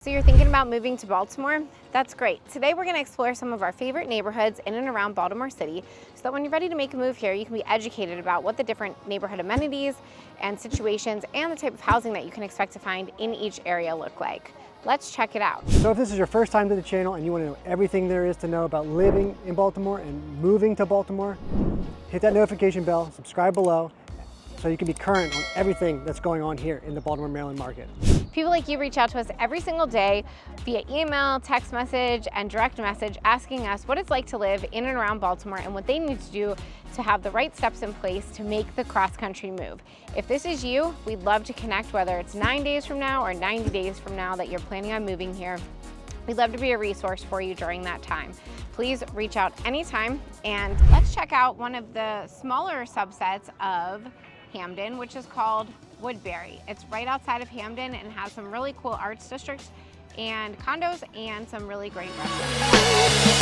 So you're thinking about moving to Baltimore? That's great. Today we're going to explore some of our favorite neighborhoods in and around Baltimore City so that when you're ready to make a move here, you can be educated about what the different neighborhood amenities and situations and the type of housing that you can expect to find in each area look like. Let's check it out. So if this is your first time to the channel and you want to know everything there is to know about living in Baltimore and moving to Baltimore, hit that notification bell, subscribe below, so you can be current on everything that's going on here in the Baltimore, Maryland market. People like you reach out to us every single day via email, text message, and direct message asking us what it's like to live in and around Baltimore and what they need to do to have the right steps in place to make the cross-country move. If this is you, we'd love to connect, whether it's 9 days from now or 90 days from now that you're planning on moving here. We'd love to be a resource for you during that time. Please reach out anytime, and let's check out one of the smaller subsets of Hampden, which is called Woodberry. It's right outside of Hampden and has some really cool arts districts and condos and some really great restaurants.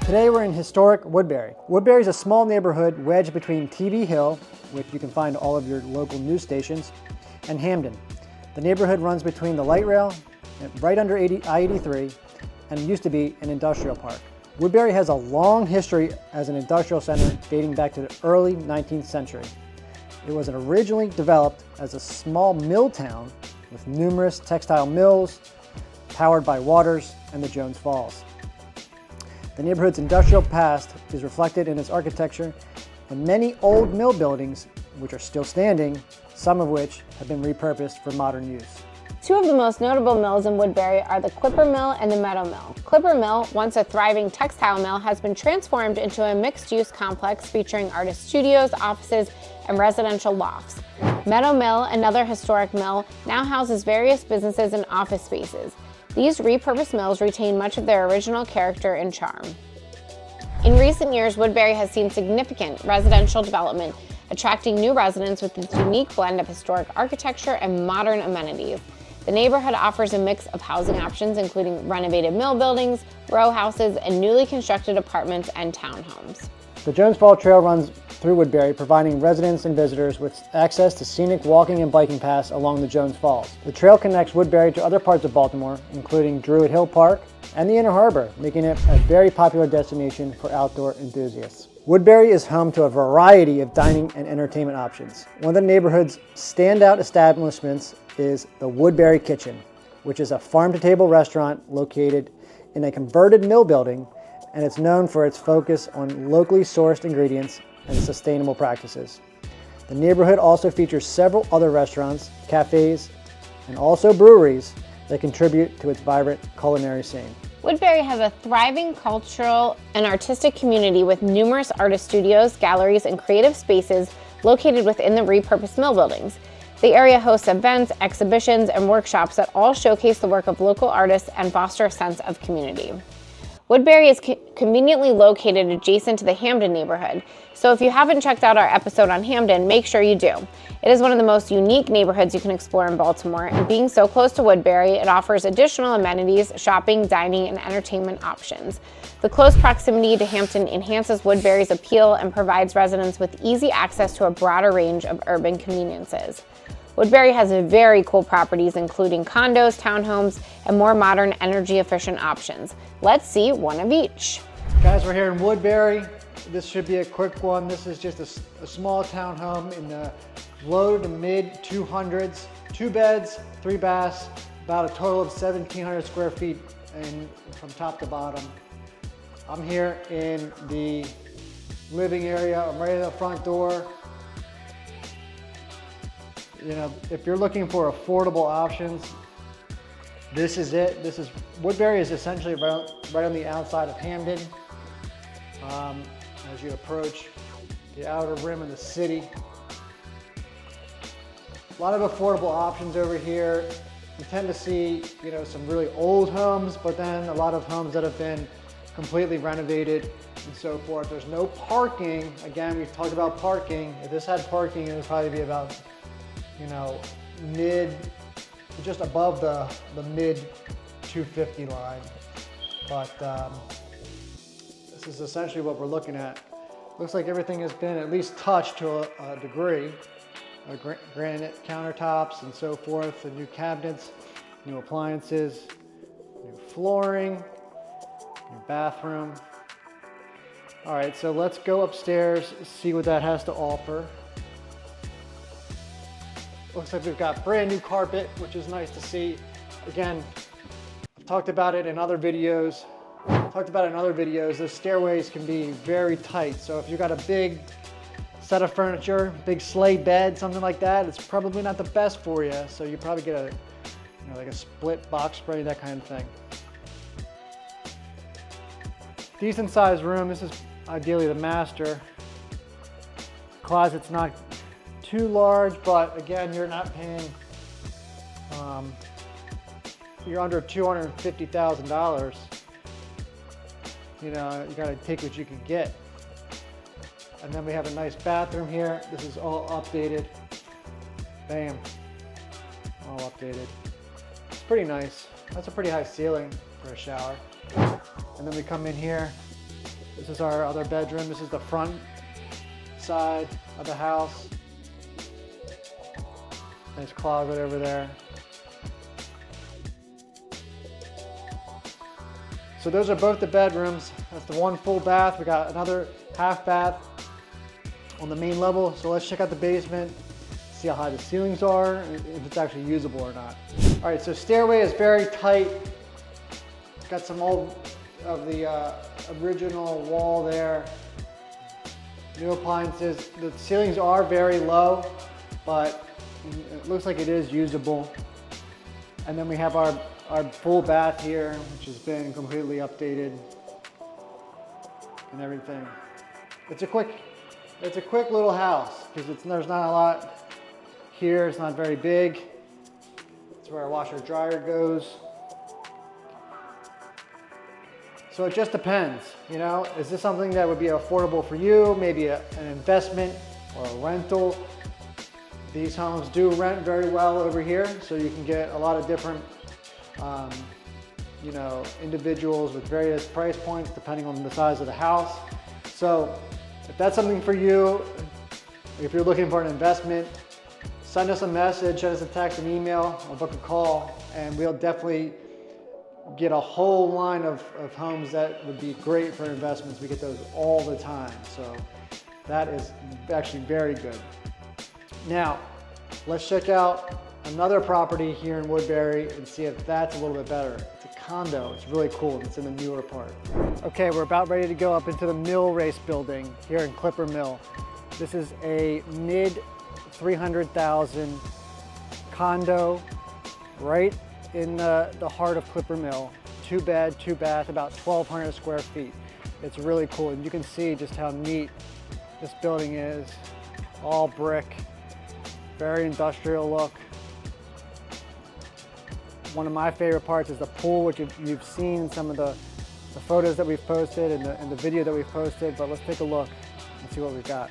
Today we're in historic Woodberry. Woodberry is a small neighborhood wedged between TV Hill, which you can find all of your local news stations, and Hampden. The neighborhood runs between the light rail right under I-83 and used to be an industrial park. Woodberry has a long history as an industrial center dating back to the early 19th century. It was originally developed as a small mill town with numerous textile mills powered by waters and the Jones Falls. The neighborhood's industrial past is reflected in its architecture and many old mill buildings which are still standing, some of which have been repurposed for modern use. Two of the most notable mills in Woodberry are the Clipper Mill and the Meadow Mill. Clipper Mill, once a thriving textile mill, has been transformed into a mixed-use complex featuring artist studios, offices, and residential lofts. Meadow Mill, another historic mill, now houses various businesses and office spaces. These repurposed mills retain much of their original character and charm. In recent years, Woodberry has seen significant residential development, attracting new residents with its unique blend of historic architecture and modern amenities. The neighborhood offers a mix of housing options, including renovated mill buildings, row houses, and newly constructed apartments and townhomes. The Jones Falls Trail runs through Woodberry, providing residents and visitors with access to scenic walking and biking paths along the Jones Falls. The trail connects Woodberry to other parts of Baltimore, including Druid Hill Park and the Inner Harbor, making it a very popular destination for outdoor enthusiasts. Woodberry is home to a variety of dining and entertainment options. One of the neighborhood's standout establishments is the Woodberry Kitchen, which is a farm-to-table restaurant located in a converted mill building, and it's known for its focus on locally sourced ingredients and sustainable practices. The neighborhood also features several other restaurants, cafes, and also breweries that contribute to its vibrant culinary scene. Woodberry has a thriving cultural and artistic community with numerous artist studios, galleries, and creative spaces located within the repurposed mill buildings. The area hosts events, exhibitions, and workshops that all showcase the work of local artists and foster a sense of community. Woodberry is conveniently located adjacent to the Hampden neighborhood, so if you haven't checked out our episode on Hampden, make sure you do. It is one of the most unique neighborhoods you can explore in Baltimore, and being so close to Woodberry, it offers additional amenities, shopping, dining, and entertainment options. The close proximity to Hampden enhances Woodberry's appeal and provides residents with easy access to a broader range of urban conveniences. Woodberry has very cool properties, including condos, townhomes, and more modern energy-efficient options. Let's see one of each. Guys, we're here in Woodberry. This should be a quick one. This is just a small townhome in the low to mid 200s, 2 beds, 3 baths, about a total of 1,700 square feet and from top to bottom. I'm here in the living area. I'm right at the front door. You know, if you're looking for affordable options, this is it. Woodberry is essentially right on the outside of Hampden. As you approach the outer rim of the city. A lot of affordable options over here. You tend to see, some really old homes, but then a lot of homes that have been completely renovated and so forth. There's no parking. Again, we've talked about parking. If this had parking, it would probably be about, just above the mid 250 line. But this is essentially what we're looking at. Looks like everything has been at least touched to a degree. Granite countertops and so forth, and new cabinets, new appliances, new flooring, new bathroom. All right, so let's go upstairs, see what that has to offer. Looks like we've got brand new carpet, which is nice to see. Again, I've talked about it in other videos. Those stairways can be very tight. So if you've got a big set of furniture, big sleigh bed, something like that, it's probably not the best for you. So you probably get a, like a split box spring, that kind of thing. Decent sized room. This is ideally the master. Closet's not too large, but again, you're not paying, you're under $250,000. You know, you gotta take what you can get. And then we have a nice bathroom here. This is all updated. Bam, all updated. It's pretty nice. That's a pretty high ceiling for a shower. And then we come in here. This is our other bedroom. This is the front side of the house. Nice closet over there. So those are both the bedrooms. That's the one full bath. We got another half bath on the main level. So let's check out the basement, see how high the ceilings are, and if it's actually usable or not. All right, so stairway is very tight. Got some old of the original wall there. New appliances. The ceilings are very low, but it looks like it is usable. And then we have our full bath here, which has been completely updated and everything. It's a quick little house because there's not a lot here. It's not very big. It's where our washer dryer goes. So it just depends, you know, is this something that would be affordable for you? Maybe an investment or a rental. These homes do rent very well over here, so you can get a lot of different you know, individuals with various price points depending on the size of the house. So if that's something for you, if you're looking for an investment, send us a message, send us a text, an email, or book a call, and we'll definitely get a whole line of homes that would be great for investments. We get those all the time. So that is actually very good. Now, let's check out another property here in Woodberry and see if that's a little bit better. It's a condo. It's really cool. It's in the newer part. Okay, we're about ready to go up into the mill race building here in Clipper Mill. This is a mid 300,000 condo right in the heart of Clipper Mill. 2 bed, 2 bath, about 1,200 square feet. It's really cool, and you can see just how neat this building is. All brick, very industrial look. One of my favorite parts is the pool, which you've seen some of the photos that we've posted and the video that we've posted, but let's take a look and see what we've got.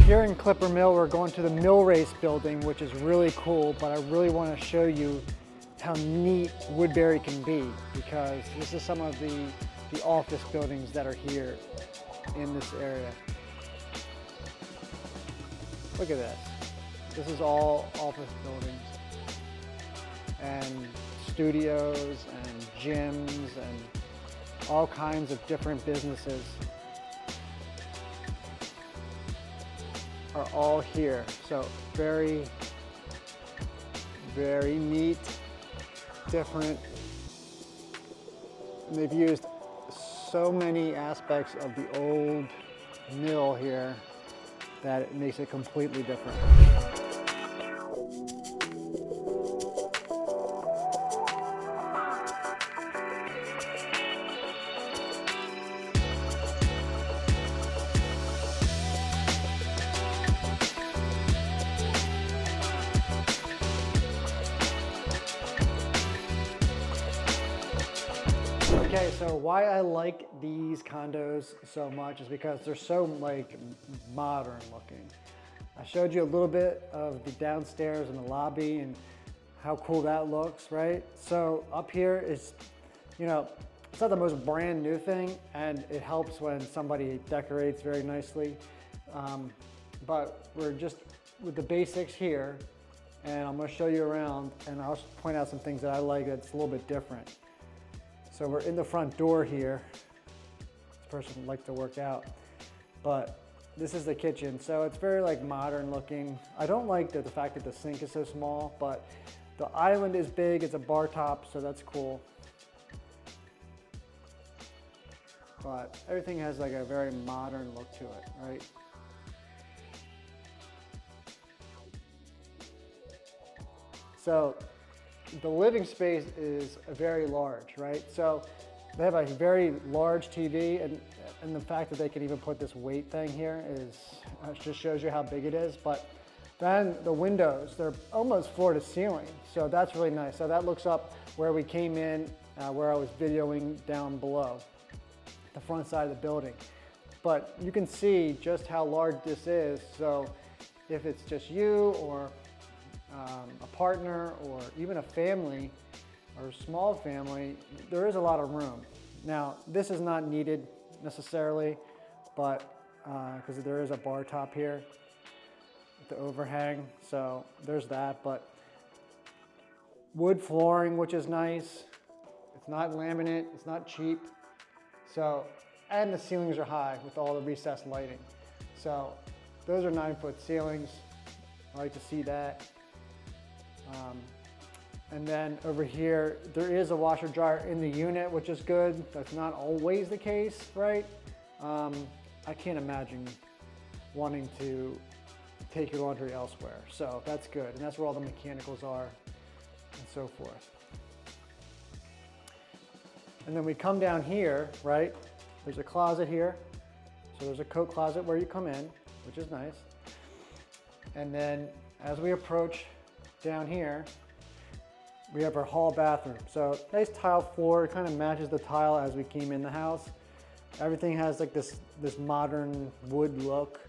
Here in Clipper Mill, we're going to the mill race building, which is really cool, but I really want to show you how neat Woodberry can be, because this is some of the office buildings that are here in this area. Look at this. This is all office buildings and studios and gyms and all kinds of different businesses are all here. So very, very neat, different. And they've used so many aspects of the old mill here that it makes it completely different. Okay, so why I like these condos so much is because they're so like modern looking. I showed you a little bit of the downstairs and the lobby and how cool that looks, right? So up here is, you know, It's not the most brand new thing, and it helps when somebody decorates very nicely. But we're just with the basics here, and I'm going to show you around, and I'll point out some things that I like that's a little bit different. So we're in the front door here. This person would like to work out, but this is the kitchen. So it's very like modern looking. I don't like the fact that the sink is so small, but the island is big. It's a bar top, so that's cool. But everything has like a very modern look to it, right? So the living space is very large, right? So they have a very large TV, and the fact that they can even put this weight thing here is just shows you how big it is. But then the windows, they're almost floor to ceiling, so that's really nice. So that looks up where we came in, where I was videoing down below, the front side of the building. But you can see just how large this is. So if it's just you or a partner or even a family or a small family, there is a lot of room. Now, this is not needed necessarily, but because there is a bar top here with the overhang, so there's that. But wood flooring, which is nice. It's not laminate, it's not cheap. So, and the ceilings are high with all the recessed lighting. So those are 9-foot ceilings. I like to see that. And then over here, there is a washer dryer in the unit, which is good. That's not always the case, right? I can't imagine wanting to take your laundry elsewhere. So that's good. And that's where all the mechanicals are and so forth. And then we come down here, right? There's a closet here. So there's a coat closet where you come in, which is nice. And then as we approach down here, we have our hall bathroom. So nice tile floor, it kind of matches the tile as we came in the house. Everything has like this modern wood look.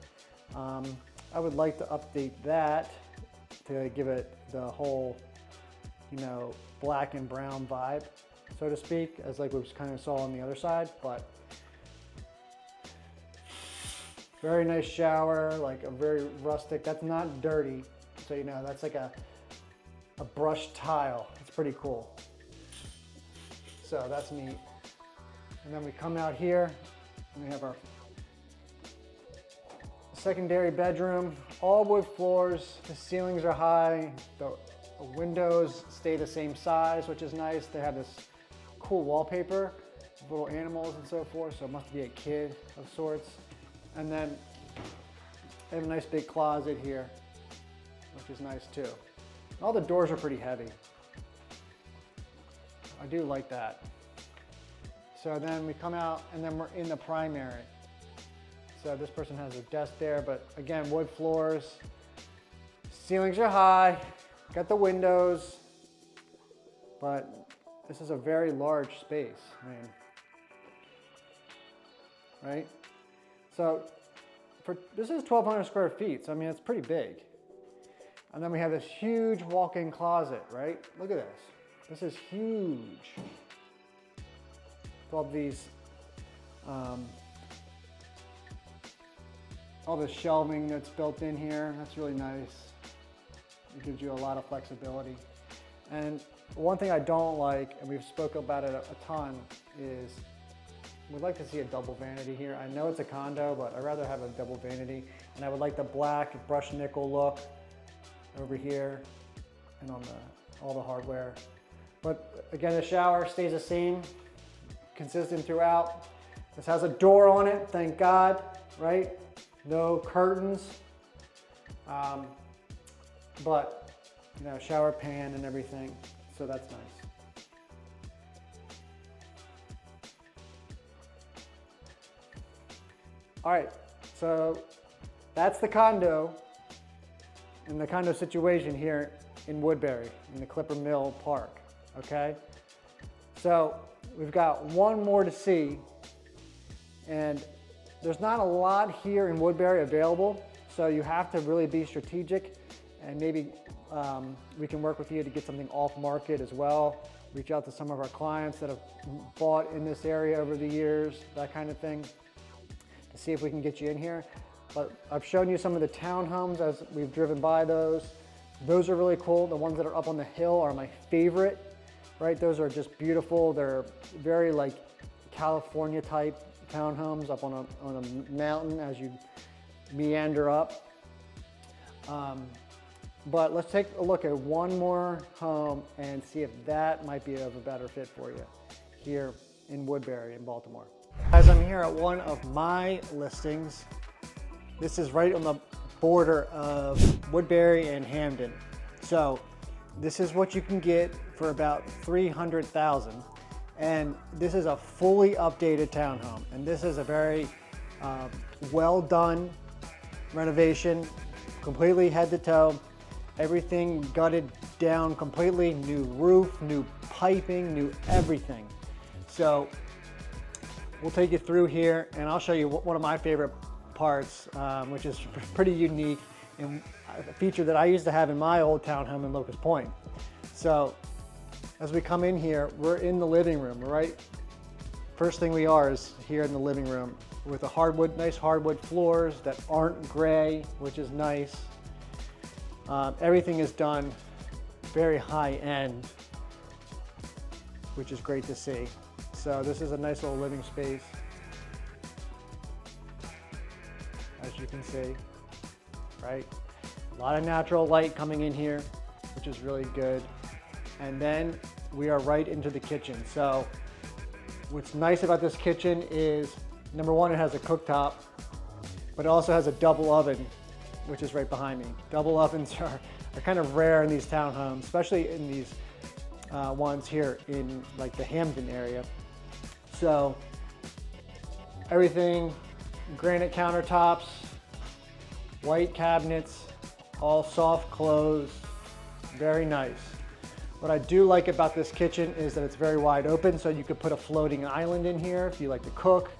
I would like to update that to give it the whole, you know, black and brown vibe, so to speak, as like we kind of saw on the other side. But very nice shower, like a very rustic, that's not dirty. So you know, that's like a brushed tile. It's pretty cool. So that's neat. And then we come out here and we have our secondary bedroom, all wood floors. The ceilings are high. The windows stay the same size, which is nice. They have this cool wallpaper, little animals and so forth. So it must be a kid of sorts. And then they have a nice big closet here, which is nice too. All the doors are pretty heavy. I do like that. So then we come out and then we're in the primary. So this person has a desk there, but again, wood floors. Ceilings are high, got the windows, but this is a very large space, I mean, right? So this is 1,200 square feet, so I mean, it's pretty big. And then we have this huge walk-in closet, right? Look at this. This is huge. With all these, all the shelving that's built in here. That's really nice. It gives you a lot of flexibility. And one thing I don't like, and we've spoken about it a ton, is we'd like to see a double vanity here. I know it's a condo, but I'd rather have a double vanity. And I would like the black brushed nickel look over here and on all the hardware. But again, the shower stays the same, consistent throughout. This has a door on it, thank God, right? No curtains. But, you know, shower pan and everything, so that's nice. All right, so that's the condo and the condo situation here in Woodberry, in the Clipper Mill Park, okay? So we've got one more to see, and there's not a lot here in Woodberry available, so you have to really be strategic, and maybe we can work with you to get something off market as well. reach out to some of our clients that have bought in this area over the years, that kind of thing, to see if we can get you in here. But I've shown you some of the townhomes as we've driven by those. Those are really cool. The ones that are up on the hill are my favorite, right? Those are just beautiful. They're very like California type townhomes up on a mountain as you meander up. But let's take a look at one more home and see if that might be of a better fit for you here in Woodberry in Baltimore. Guys, I'm here at one of my listings. This is right on the border of Woodberry and Hampden. So this is what you can get for about $300,000. And this is a fully updated townhome. And this is a very well done renovation, completely head to toe. Everything gutted down completely, new roof, new piping, new everything. So we'll take you through here and I'll show you one of my favorite parts, which is pretty unique and a feature that I used to have in my old townhome in Locust Point. So as we come in here, we're in the living room, right? First thing we are is here in the living room with a hardwood, nice hardwood floors that aren't gray, which is nice. Everything is done very high end, which is great to see. So this is a nice little living space, as you can see, right? A lot of natural light coming in here, which is really good. And then we are right into the kitchen. So what's nice about this kitchen is, number one, it has a cooktop, but it also has a double oven, which is right behind me. Double ovens are kind of rare in these townhomes, especially in these ones here in like the Hampden area. So everything, granite countertops, white cabinets, all soft close, very nice. What I do like about this kitchen is that it's very wide open, so you could put a floating island in here if you like to cook.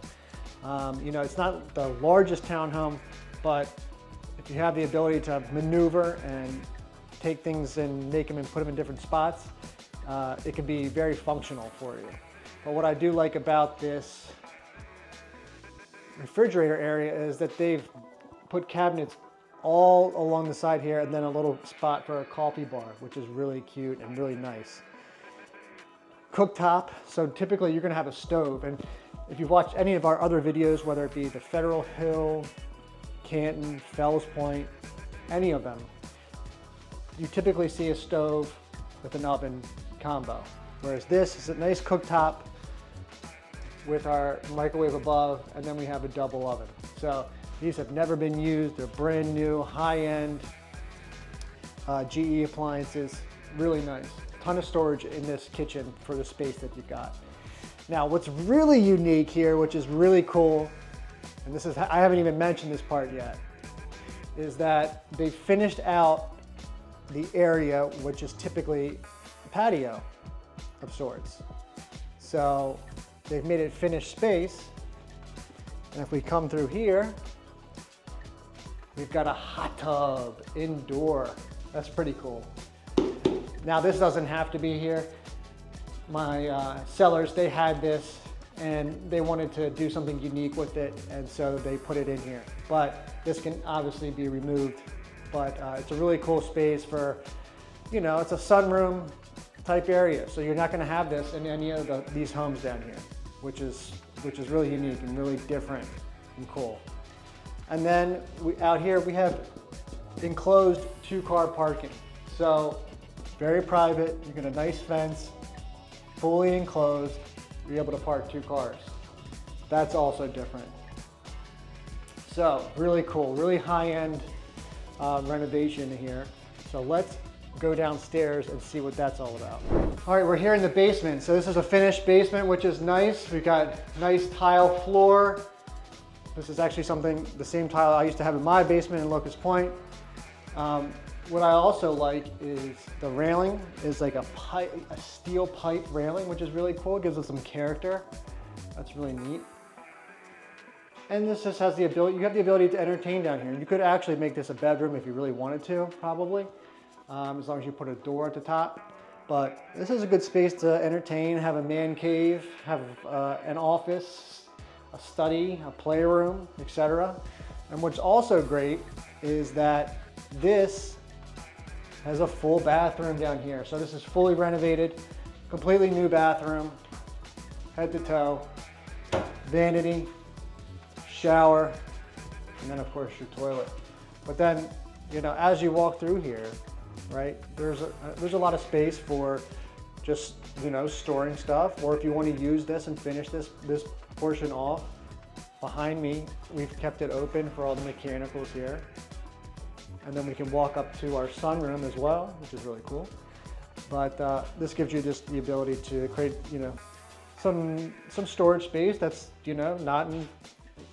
You know, it's not the largest townhome, but if you have the ability to maneuver and take things and make them and put them in different spots, it can be very functional for you. But what I do like about this refrigerator area is that they've put cabinets all along the side here and then a little spot for a coffee bar, which is really cute and really nice. Cooktop, so typically you're gonna have a stove, and if you've watched any of our other videos, whether it be the Federal Hill, Canton, Fells Point, any of them, you typically see a stove with an oven combo. Whereas this is a nice cooktop with our microwave above, and then we have a double oven. So these have never been used. They're brand new, high-end GE appliances, really nice. Ton of storage in this kitchen for the space that you've got. Now, what's really unique here, which is really cool, and this is, I haven't even mentioned this part yet, is that they finished out the area, which is typically a patio of sorts. So they've made it finished space. And if we come through here, we've got a hot tub indoor. That's pretty cool. Now this doesn't have to be here. My sellers, they had this and they wanted to do something unique with it, and so they put it in here. But this can obviously be removed, but it's a really cool space for, you know, it's a sunroom type area. So you're not gonna have this in any of these homes down here, which is really unique and really different and cool. And then out here we have enclosed 2-car parking. So very private, you get a nice fence, fully enclosed, you're able to park 2 cars. That's also different. So really cool, really high-end renovation here. So let's go downstairs and see what that's all about. All right, we're here in the basement. So this is a finished basement, which is nice. We've got nice tile floor. This is actually the same tile I used to have in my basement in Locust Point. What I also like is the railing is like a steel pipe railing, which is really cool. It gives it some character. That's really neat. And this just has the ability, you have the ability to entertain down here. You could actually make this a bedroom if you really wanted to, probably, as long as you put a door at the top. But this is a good space to entertain, have a man cave, have an office, a study, a playroom, etc. And what's also great is that this has a full bathroom down here. So this is fully renovated, completely new bathroom, head to toe, vanity, shower, and then of course your toilet. But then, you know, as you walk through here, right, there's a lot of space for just, you know, storing stuff, or if you want to use this and finish this portion off. Behind me, we've kept it open for all the mechanicals here. And then we can walk up to our sunroom as well, which is really cool. But this gives you just the ability to create, you know, some storage space that's, you know, not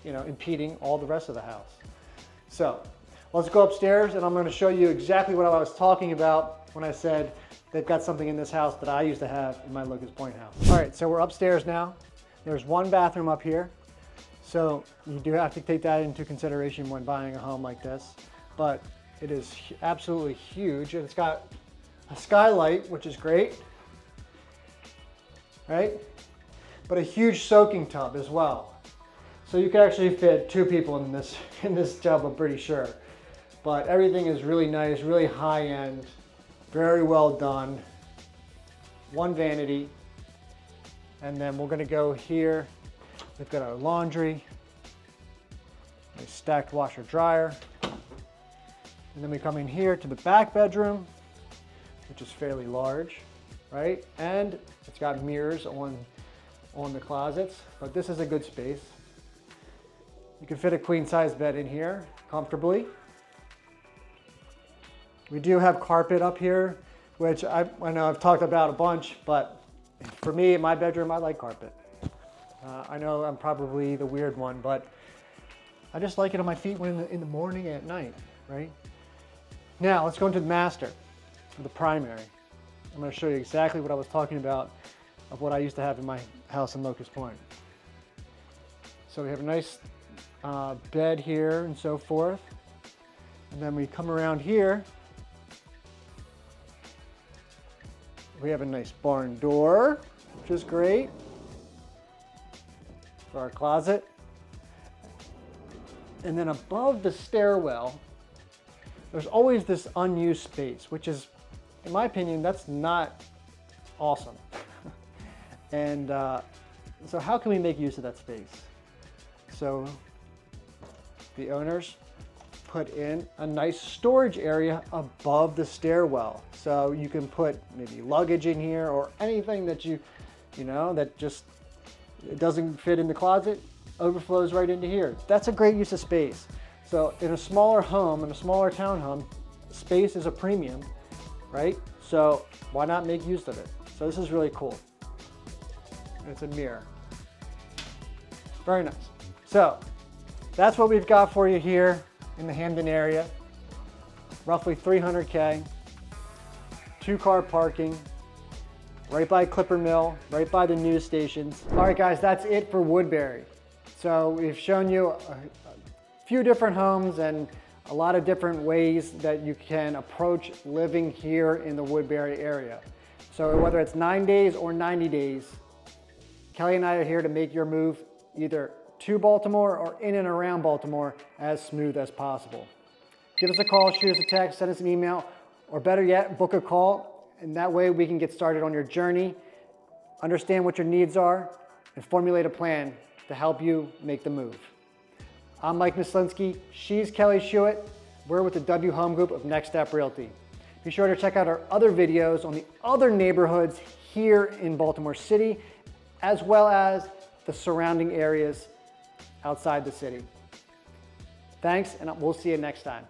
impeding all the rest of the house. So let's go upstairs and I'm going to show you exactly what I was talking about when I said they've got something in this house that I used to have in my Lucas Point house. All right, so we're upstairs now. There's one bathroom up here. So you do have to take that into consideration when buying a home like this. But it is absolutely huge. It's got a skylight, which is great, right? But a huge soaking tub as well. So you could actually fit 2 people in this tub, I'm pretty sure. But everything is really nice, really high end, very well done. One vanity. And then we're gonna go here. We've got our laundry, a stacked washer dryer. And then we come in here to the back bedroom, which is fairly large, right? And it's got mirrors on the closets, but this is a good space. You can fit a queen size bed in here comfortably. We do have carpet up here, which I know I've talked about a bunch, but for me in my bedroom, I like carpet. I know I'm probably the weird one, but I just like it on my feet when in the morning and at night, right? Now let's go into the master, the primary. I'm going to show you exactly what I was talking about of what I used to have in my house in Locust Point. So we have a nice bed here and so forth. And then we come around here. We have a nice barn door, which is great for our closet. And then above the stairwell, there's always this unused space, which is, in my opinion, that's not awesome. And so how can we make use of that space? So the owners put in a nice storage area above the stairwell. So you can put maybe luggage in here or anything that you know, that just it doesn't fit in the closet, overflows right into here. That's a great use of space. So in a smaller home, in a smaller townhome, space is a premium, right? So why not make use of it? So this is really cool. It's a mirror. Very nice. So that's what we've got for you here in the Hampden area. Roughly 300K, 2-car parking, right by Clipper Mill, right by the news stations. All right guys, that's it for Woodberry. So we've shown you a few different homes and a lot of different ways that you can approach living here in the Woodberry area. So whether it's 9 days or 90 days, Kelly and I are here to make your move either to Baltimore or in and around Baltimore as smooth as possible. Give us a call, shoot us a text, send us an email, or better yet, book a call, and that way we can get started on your journey, understand what your needs are, and formulate a plan to help you make the move. I'm Mike Mislinski, she's Kelly Schuett. We're with the W Home Group of Next Step Realty. Be sure to check out our other videos on the other neighborhoods here in Baltimore City, as well as the surrounding areas outside the city. Thanks, and we'll see you next time.